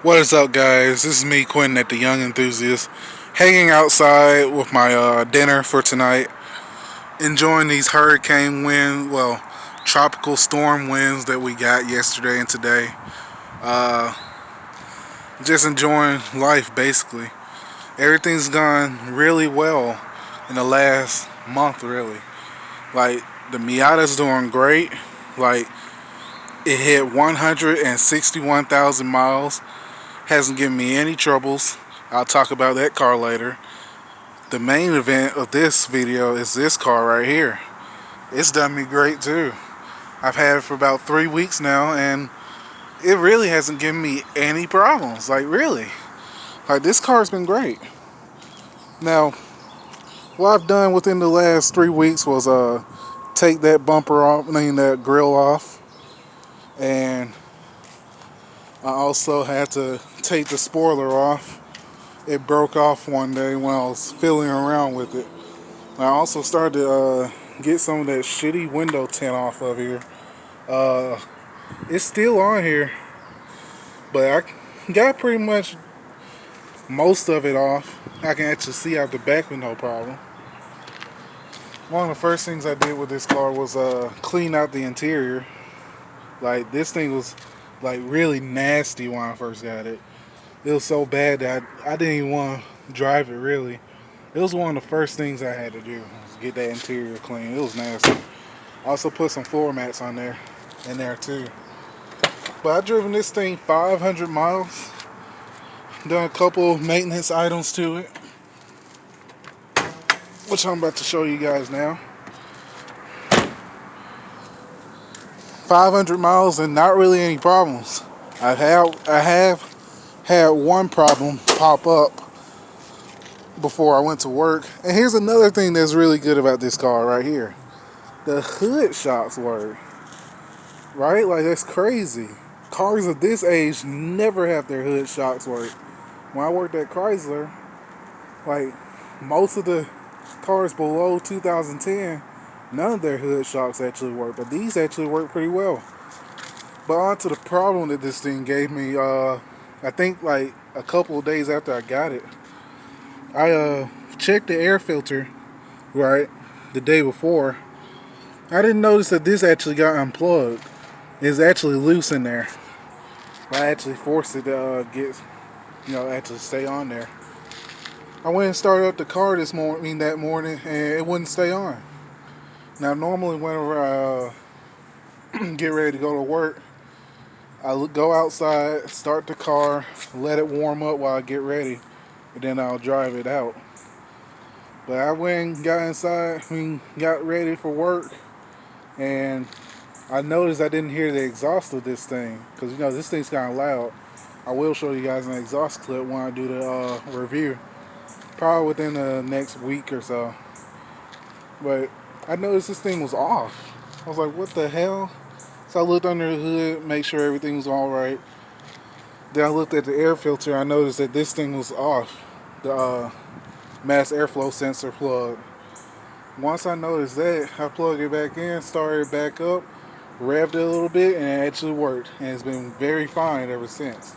What is up, guys? This is me, Quentin, at the Young Enthusiast, hanging outside with my dinner for tonight, enjoying these hurricane wind, well, tropical storm winds that we got yesterday and today. Uh, just enjoying life, basically. Everything's gone really well in the last month, really. Like, the Miata's doing great. Like, it hit 161,000 miles. Hasn't given me any troubles. I'll talk about that car later. The main event of this video is this car right here. It's done me great too. I've had it for about 3 weeks now, and it really hasn't given me any problems. Like, really. Like, this car's been great. Now, what I've done within the last 3 weeks was take that bumper off, that grill off, and I also had to take the spoiler off. It broke off one day when I was fiddling around with it. I also started to get some of that shitty window tint off of here. It's still on here, but I got pretty much most of it off. I can actually see out the back with no problem. One of the first things I did with this car was clean out the interior. Like, this thing was like really nasty when I first got it. It was so bad that I didn't even want to drive it, really. It was one of the first things I had to do, was get that interior clean. It was nasty. I also put some floor mats on there, in there too. But I've driven this thing 500 miles. Done a couple of maintenance items to it, which I'm about to show you guys now. 500 miles and not really any problems. I have had one problem pop up before I went to work. And here's another thing that's really good about this car right here. The hood shocks work. Right? Like, that's crazy. Cars of this age never have their hood shocks work. When I worked at Chrysler, like, most of the cars below 2010, none of their hood shocks actually work. But these actually work pretty well. But on to the problem that this thing gave me. I think like a couple of days after I got it, I checked the air filter, right, the day before. I didn't notice that this actually got unplugged. It's actually loose in there. I actually forced it to actually stay on there. I went and started up the car that morning, and it wouldn't stay on. Now, normally whenever I get ready to go to work, I go outside, start the car, let it warm up while I get ready, and then I'll drive it out. But I went and got inside, got ready for work, and I noticed I didn't hear the exhaust of this thing, because this thing's kind of loud. I will show you guys an exhaust clip when I do the review, probably within the next week or so. But I noticed this thing was off. I was like, what the hell? So I looked under the hood, make sure everything was alright. Then I looked at the air filter. I noticed that this thing was off. The mass airflow sensor plug. Once I noticed that, I plugged it back in, started it back up, revved it a little bit, and it actually worked. And it's been very fine ever since.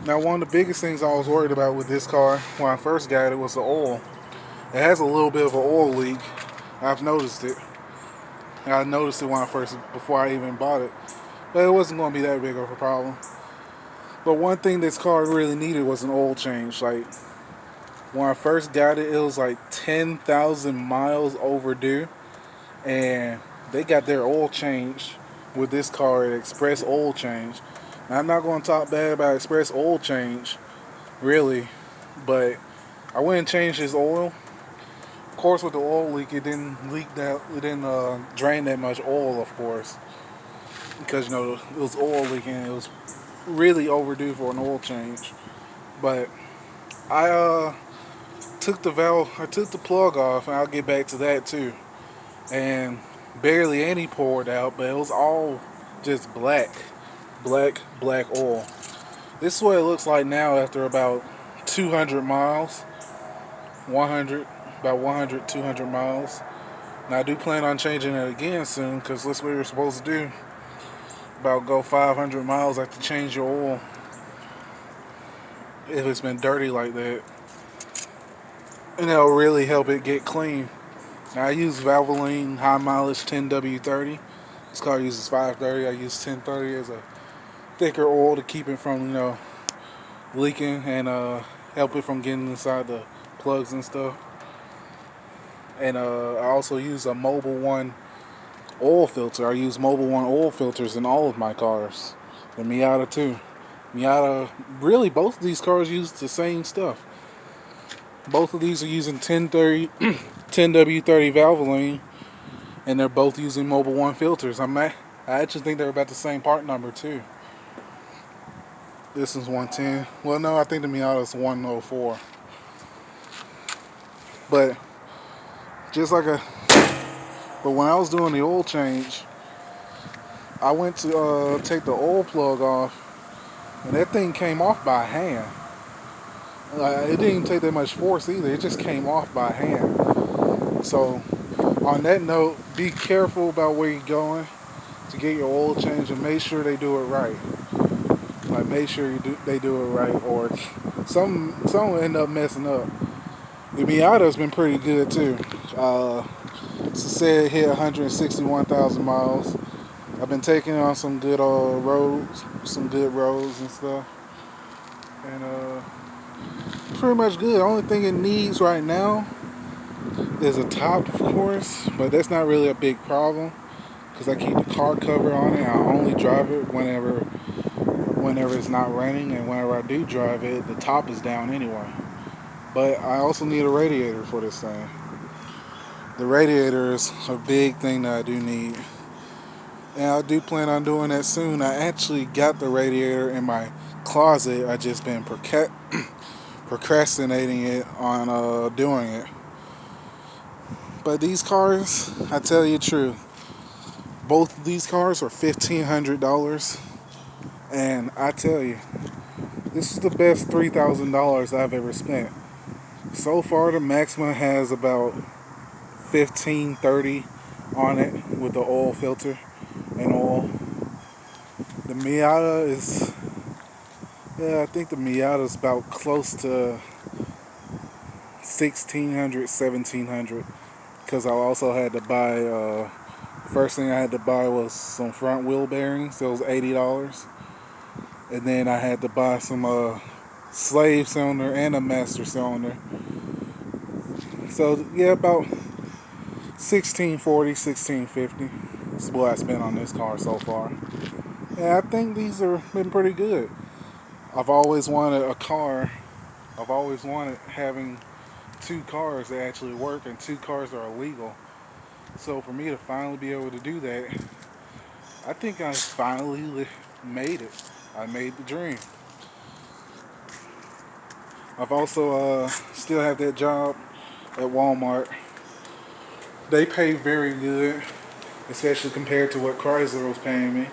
Now, one of the biggest things I was worried about with this car when I first got it was the oil. It has a little bit of an oil leak. I've noticed it. I noticed it before I even bought it. But it wasn't going to be that big of a problem. But one thing this car really needed was an oil change. Like, when I first got it, it was like 10,000 miles overdue. And they got their oil changed with this car at Express Oil Change. Now, I'm not going to talk bad about Express Oil Change, really. But I went and changed his oil. Of course, with the oil leak, it didn't drain that much oil, of course, because it was oil leaking. It was really overdue for an oil change. But I took the plug off, and I'll get back to that too. And barely any poured out, but it was all just black oil. This is what it looks like now after about 200 miles, 200 miles. Now, I do plan on changing it again soon, because that's what you're supposed to do. About go 500 miles after change your oil. if it's been dirty like that, and it'll really help it get clean. Now I use Valvoline high mileage 10W30. This car uses 530. I use 1030 as a thicker oil to keep it from leaking and help it from getting inside the plugs and stuff. And I also use a Mobile One oil filter. I use Mobile One oil filters in all of my cars. The Miata too. Miata, really both of these cars use the same stuff. Both of these are using 1030, 10W30 Valvoline, and they're both using Mobile One filters. I actually think they're about the same part number too. This is 110. Well, no, I think the Miata is 104. But but when I was doing the oil change, I went to take the oil plug off, and that thing came off by hand. It didn't even take that much force either. It just came off by hand. So, on that note, be careful about where you're going to get your oil change, and make sure they do it right. Like, make sure they do it right, or some will end up messing up. The Miata's been pretty good too. It said it hit 161,000 miles. I've been taking it on some good roads, and stuff, and pretty much good. The only thing it needs right now is a top, of course, but that's not really a big problem because I keep the car cover on it. I only drive it whenever it's not raining, and whenever I do drive it, the top is down anyway. But I also need a radiator for this thing. The radiator is a big thing that I do need, and I do plan on doing that soon. I actually got the radiator in my closet. I just been procrastinating it on doing it. But these cars, I tell you the truth, both of these cars are $1,500, and I tell you, this is the best $3,000 I've ever spent. So far, the Maxima has about $1,530 on it with the oil filter and oil. The Miata is, I think the Miata is about close to $1,600, $1,700, because I also had to buy, first thing I had to buy was some front wheel bearings. Those $80. And then I had to buy some slave cylinder and a master cylinder. So yeah, about $1,640, $1,650 is what I spent on this car so far. And I think these have been pretty good. I've always wanted a car. I've always wanted having two cars that actually work and two cars that are legal. So for me to finally be able to do that, I think I finally made it. I made the dream. I've also still have that job at Walmart. They pay very good, especially compared to what Chrysler was paying me.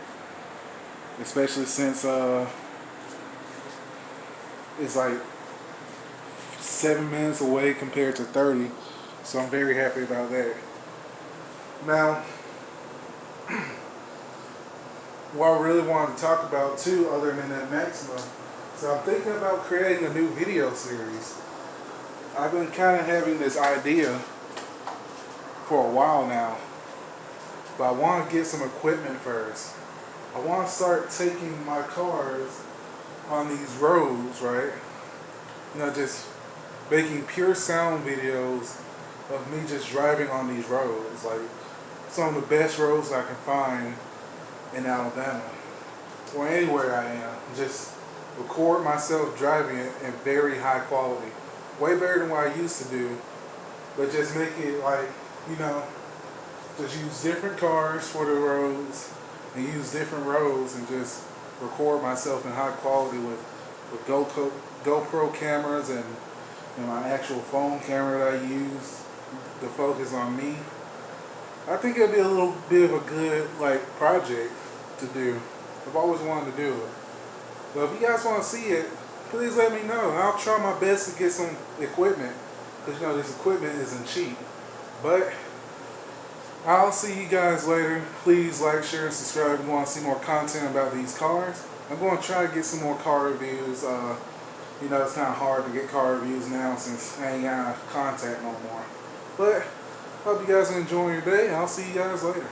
Especially since it's like 7 minutes away compared to 30. So I'm very happy about that. Now, what I really wanted to talk about too, other than that Maxima, so I'm thinking about creating a new video series. I've been kind of having this idea for a while now, but I want to get some equipment first. I want to start taking my cars on these roads, right? You know, just making pure sound videos of me just driving on these roads, like some of the best roads I can find in Alabama or anywhere I am. Just record myself driving it in very high quality, way better than what I used to do, but just make it like, you know, just use different cars for the roads and use different roads and just record myself in high quality with GoPro cameras and my actual phone camera that I use to focus on me. I think it'll be a little bit of a good project to do. I've always wanted to do it. But if you guys want to see it, please let me know. I'll try my best to get some equipment, because this equipment isn't cheap. But I'll see you guys later. Please like, share, and subscribe if you want to see more content about these cars. I'm going to try to get some more car reviews You know, it's kind of hard to get car reviews now since I ain't got contact no more. But hope you guys are enjoying your day. I'll see you guys later.